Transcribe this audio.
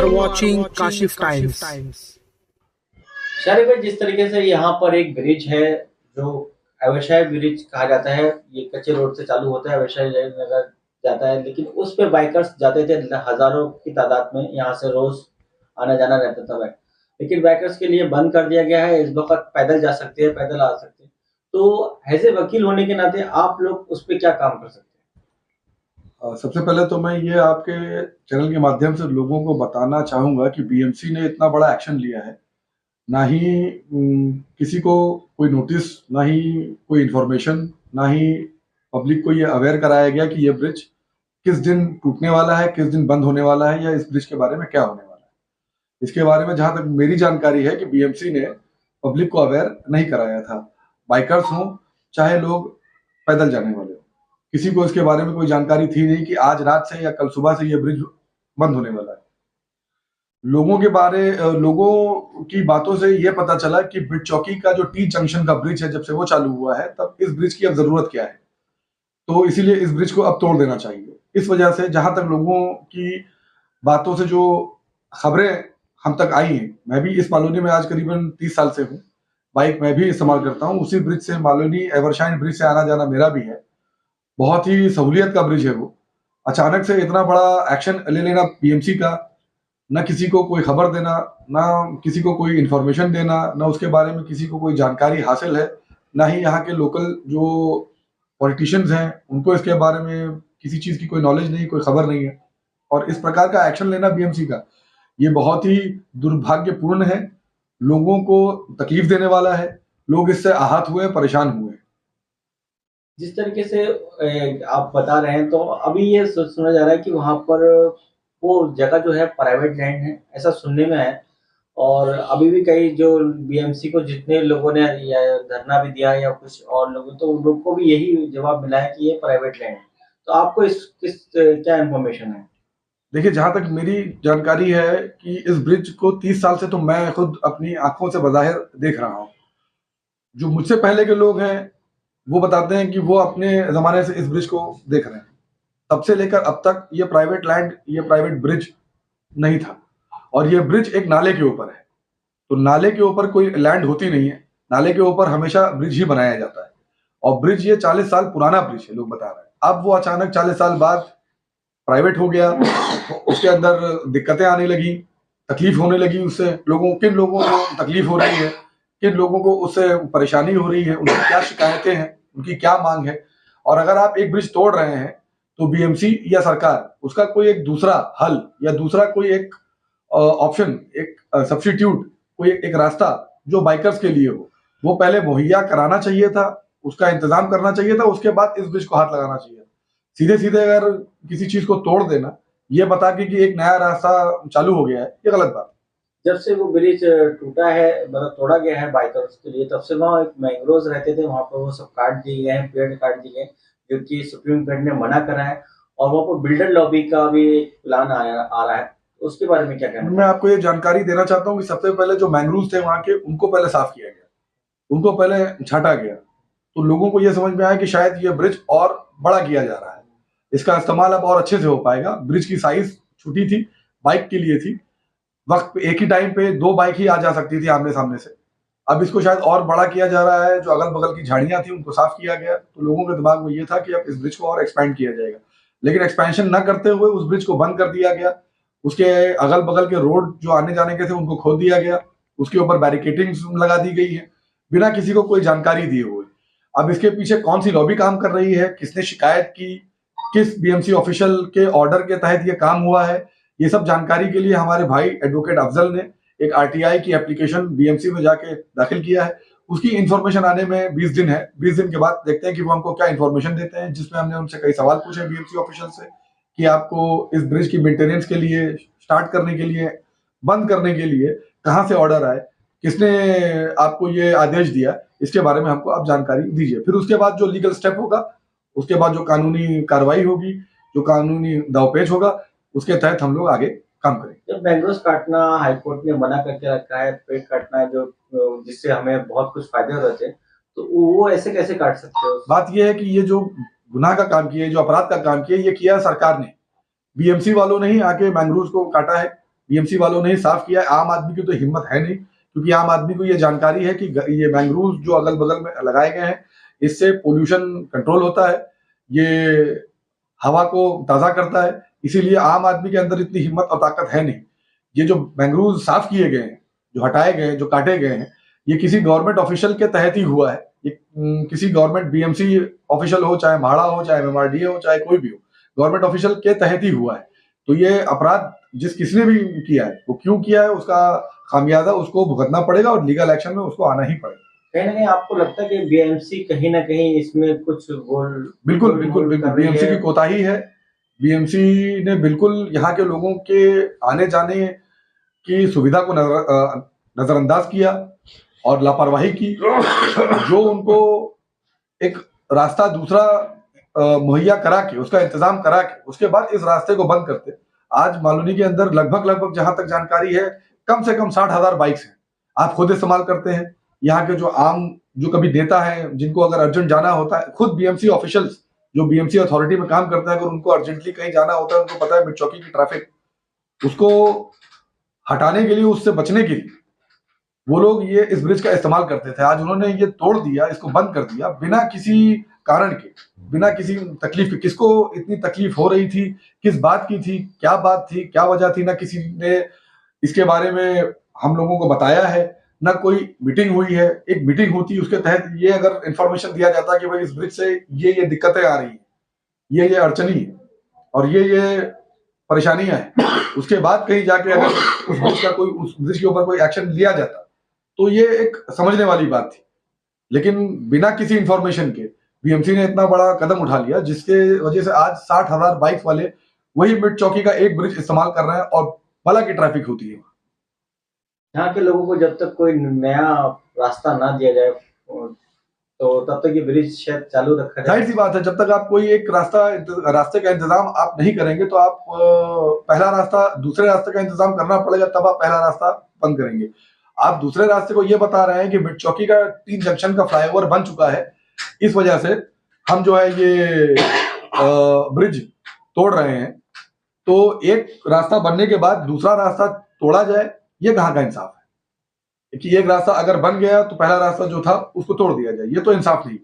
are watching Kashif Times. Shariq भाई, जिस तरीके से यहाँ पर एक ब्रिज है जो व्यवसाय ब्रिज कहा जाता है, ये कच्चे रोड से चालू होता है, व्यवसाय नगर जाता है, लेकिन उस पे बाइकर्स जाते थे हजारों की तादाद में, यहाँ से रोज आना जाना रहता था भाई। लेकिन बाइकर्स के लिए बंद कर दिया गया है, इस वक्त पैदल जा सकते हैं, पैदल आ सकते हैं। तो एज ए वकील होने के नाते आप लोग उस पर क्या काम कर सकते हैं? सबसे पहले तो मैं ये आपके चैनल के माध्यम से लोगों को बताना चाहूँगा कि बीएमसी ने इतना बड़ा एक्शन लिया है। ना ही किसी को कोई नोटिस, ना ही कोई इन्फॉर्मेशन, ना ही पब्लिक को ये अवेयर कराया गया कि ये ब्रिज किस दिन टूटने वाला है, किस दिन बंद होने वाला है, या इस ब्रिज के बारे में क्या होने वाला है। इसके बारे में जहाँ तक मेरी जानकारी है कि बीएमसी ने पब्लिक को अवेयर नहीं कराया था। बाइकर्स हों चाहे लोग पैदल जाने वाले हों, किसी को इसके बारे में कोई जानकारी थी नहीं कि आज रात से या कल सुबह से ये ब्रिज बंद होने वाला है। लोगों की बातों से ये पता चला कि ब्रिज चौकी का जो टी जंक्शन का ब्रिज है, जब से वो चालू हुआ है तब इस ब्रिज की अब जरूरत क्या है, तो इसीलिए इस ब्रिज को अब तोड़ देना चाहिए। इस वजह से जहां तक लोगों की बातों से जो खबरें हम तक आई हैं, मैं भी इस कॉलोनी में आज करीबन 30 साल से हूँ, बाइक मैं भी इस्तेमाल करता हूँ, उसी ब्रिज से मालोनी एवरशाइन ब्रिज से आना जाना मेरा भी है। बहुत ही सहूलियत का ब्रिज है वो। अचानक से इतना बड़ा एक्शन ले लेना बीएमसी का, ना किसी को कोई खबर देना, ना किसी को कोई इन्फॉर्मेशन देना, ना उसके बारे में किसी को कोई जानकारी हासिल है, ना ही यहाँ के लोकल जो पॉलिटिशियंस हैं उनको इसके बारे में किसी चीज की कोई नॉलेज नहीं, कोई खबर नहीं है। और इस प्रकार का एक्शन लेना बीएमसी का ये बहुत ही दुर्भाग्यपूर्ण है, लोगों को तकलीफ देने वाला है। लोग इससे आहत हुए, परेशान हुए। जिस तरीके से आप बता रहे हैं, तो अभी ये सुना जा रहा है कि वहां पर वो जगह जो है प्राइवेट लैंड है, ऐसा सुनने में है। और अभी भी कई जो बीएमसी को जितने लोगों ने या धरना भी दिया या कुछ और लोगों, तो उन लोगों को भी यही जवाब मिला है कि ये प्राइवेट लैंड है। तो आपको इस किस क्या इन्फॉर्मेशन है? देखिए, जहां तक मेरी जानकारी है कि इस ब्रिज को 30 साल से तो मैं खुद अपनी आंखों से बज़ाहिर देख रहा हूं। जो मुझसे पहले के लोग हैं वो बताते हैं कि वो अपने जमाने से इस ब्रिज को देख रहे हैं। तब से लेकर अब तक ये प्राइवेट लैंड, ये प्राइवेट ब्रिज नहीं था। और ये ब्रिज एक नाले के ऊपर है, तो नाले के ऊपर कोई लैंड होती नहीं है, नाले के ऊपर हमेशा ब्रिज ही बनाया जाता है। और ब्रिज ये 40 साल पुराना ब्रिज है, लोग बता रहे हैं। अब वो अचानक 40 साल बाद प्राइवेट हो गया, उसके अंदर दिक्कतें आने लगी, तकलीफ होने लगी। उससे किन लोगों को तकलीफ हो रही है, किन लोगों को उससे परेशानी हो रही है, उनकी क्या शिकायतें हैं, उनकी क्या मांग है। और अगर आप एक ब्रिज तोड़ रहे हैं तो बीएमसी या सरकार उसका कोई एक दूसरा हल या दूसरा कोई एक ऑप्शन, एक सब्स्टिट्यूट, कोई एक रास्ता जो बाइकर्स के लिए हो, वो पहले मुहैया कराना चाहिए था, उसका इंतजाम करना चाहिए था। उसके बाद इस ब्रिज को हाथ लगाना चाहिए। सीधे सीधे अगर किसी चीज को तोड़ देना, ये बता के कि एक नया रास्ता चालू हो गया है, ये गलत बात। जब से वो ब्रिज टूटा है, मतलब तोड़ा गया है बाइकर्स के लिए, तब से वहाँ एक मैंग्रोव रहते थे, वहां पर वो सब काट दिए गए हैं, पेड़ काट दिए गए, जो कि सुप्रीम कोर्ट ने मना करा है। और वहाँ पर बिल्डर लॉबी का भी प्लान आ रहा है, तो उसके बारे में क्या कहना? मैं आपको ये जानकारी देना चाहता हूँ कि सबसे पहले जो मैंग्रोव्स थे वहां के, उनको पहले साफ किया गया, उनको पहले छाटा गया। तो लोगों को यह समझ में आया कि शायद ये ब्रिज और बड़ा किया जा रहा है, इसका इस्तेमाल अब और अच्छे से हो पाएगा। ब्रिज की साइज छोटी थी, बाइक के लिए थी, वक्त पे एक ही टाइम पे 2 बाइक ही आ जा सकती थी आमने सामने से। अब इसको शायद और बड़ा किया जा रहा है, जो अगल बगल की झाड़ियां थी उनको साफ किया गया। तो लोगों के दिमाग में ये था कि अब इस ब्रिज को और एक्सपैंड किया जाएगा, लेकिन एक्सपेंशन न करते हुए उस ब्रिज को बंद कर दिया गया। उसके अगल बगल के रोड जो आने जाने के थे उनको खोल दिया गया, उसके ऊपर बैरिकेडिंग लगा दी गई है बिना किसी को कोई जानकारी दिए हुए। अब इसके पीछे कौन सी लॉबी काम कर रही है, किसने शिकायत की, किस बीएमसी ऑफिशियल के ऑर्डर के तहत ये काम हुआ है, ये सब जानकारी के लिए हमारे भाई एडवोकेट अफजल ने एक आरटीआई की एप्लीकेशन बीएमसी में जाके दाखिल किया है। उसकी इन्फॉर्मेशन आने में 20 दिन है। 20 दिन के बाद देखते हैं कि वो हमको क्या इन्फॉर्मेशन देते हैं, जिसमें हमने उनसे कई सवाल पूछे बीएमसी ऑफिशियल से कि आपको इस ब्रिज की मेंटेनेंस के लिए, स्टार्ट करने के लिए, बंद करने के लिए कहाँ से ऑर्डर आए, किसने आपको ये आदेश दिया, इसके बारे में हमको आप जानकारी दीजिए। फिर उसके बाद जो लीगल स्टेप होगा, उसके बाद जो कानूनी कार्रवाई होगी, जो कानूनी दावपेच होगा, उसके तहत हम लोग आगे काम करेंगे। जब मैंग्रोव काटना हाईकोर्ट ने मना करके रखा है, पेड़ काटना है, जो जिससे हमें बहुत कुछ फायदे हो रहे थे, तो वो ऐसे कैसे काट सकते हो? बात यह है कि ये जो गुनाह का काम किया, जो अपराध का काम किया, ये किया सरकार ने। बीएमसी वालों ने ही आके मैंग्रोव को काटा है, बीएमसी वालों ने ही साफ किया है। आम आदमी की तो हिम्मत है नहीं, क्योंकि आम आदमी को ये जानकारी है कि ये मैंग्रोव जो अगल बगल में लगाए गए हैं इससे पोल्यूशन कंट्रोल होता है, ये हवा को ताजा करता है, इसीलिए आम आदमी के अंदर इतनी हिम्मत और ताकत है नहीं। ये जो मैंग्रोव साफ किए गए हैं, जो हटाए गए हैं, जो काटे गए हैं, ये किसी गवर्नमेंट ऑफिशियल के तहत ही हुआ है। ये किसी गवर्नमेंट बीएमसी ऑफिशियल हो, चाहे म्हाडा हो, चाहे एमएमआरडीए हो, चाहे कोई भी हो, गवर्नमेंट ऑफिशियल के तहत ही हुआ है। तो ये अपराध किसने भी किया है, वो क्यों किया है, उसका खामियाजा उसको भुगतना पड़ेगा और लीगल एक्शन में उसको आना ही पड़ेगा। कहीं ना कहीं आपको लगता है कि बीएमसी कहीं ना कहीं इसमें कुछ बिल्कुल बीएमसी की कोताही है। बीएमसी ने बिल्कुल यहाँ के लोगों के आने जाने की सुविधा को नजरअंदाज किया और लापरवाही की। जो उनको एक रास्ता दूसरा मुहैया करा के, उसका इंतजाम करा के, उसके बाद इस रास्ते को बंद करते। आज मालूनी के अंदर लगभग जहां तक जानकारी है कम से कम 60,000 बाइक्स हैं, आप खुद इस्तेमाल करते हैं। यहाँ के जो आम जो कभी नेता है, जिनको अगर अर्जेंट जाना होता है, खुद बीएमसी ऑफिशियल्स जो बीएमसी अथॉरिटी में काम करते हैं, अगर उनको अर्जेंटली कहीं जाना होता है, उनको पता है मिर्चौकी की ट्रैफिक, उसको हटाने के लिए, उससे बचने के लिए वो लोग ये इस ब्रिज का इस्तेमाल करते थे। आज उन्होंने ये तोड़ दिया, इसको बंद कर दिया बिना किसी कारण के, बिना किसी तकलीफ के। किसको इतनी तकलीफ हो रही थी, किस बात की थी, क्या बात थी, क्या वजह थी, ना किसी ने इसके बारे में हम लोगों को बताया है, ना कोई मीटिंग हुई है। एक मीटिंग होती, उसके तहत ये अगर इंफॉर्मेशन दिया जाता कि भाई इस ब्रिज से ये दिक्कतें आ रही हैं, ये अड़चनी है और ये परेशानियां हैं, उसके बाद कहीं जाके अगर उस ब्रिज का कोई, उस ब्रिज के ऊपर कोई एक्शन लिया जाता, तो ये एक समझने वाली बात थी। लेकिन बिना किसी इंफॉर्मेशन के बीएमसी ने इतना बड़ा कदम उठा लिया, जिसके वजह से आज 60,000 बाइक वाले वही मिड चौकी का एक ब्रिज इस्तेमाल कर रहे हैं और भला की ट्रैफिक होती है। यहाँ के लोगों को जब तक कोई नया रास्ता ना दिया जाए तो तब तक ये ब्रिज शायद चालू रखा जाए। जाहिर सी बात है, जब तक आप कोई एक रास्ते का इंतजाम आप नहीं करेंगे, तो आप पहला रास्ता, दूसरे रास्ते का इंतजाम करना पड़ेगा, तब आप पहला रास्ता बंद करेंगे। आप दूसरे रास्ते को ये बता रहे हैं कि मिड चौकी का 3 जंक्शन का फ्लाईओवर बन चुका है, इस वजह से हम जो है ये ब्रिज तोड़ रहे हैं। तो एक रास्ता बनने के बाद दूसरा रास्ता तोड़ा जाए, ये कहाँ का इंसाफ है कि एक रास्ता अगर बन गया तो पहला रास्ता जो था उसको तोड़ दिया जाए? ये तो इंसाफ नहीं।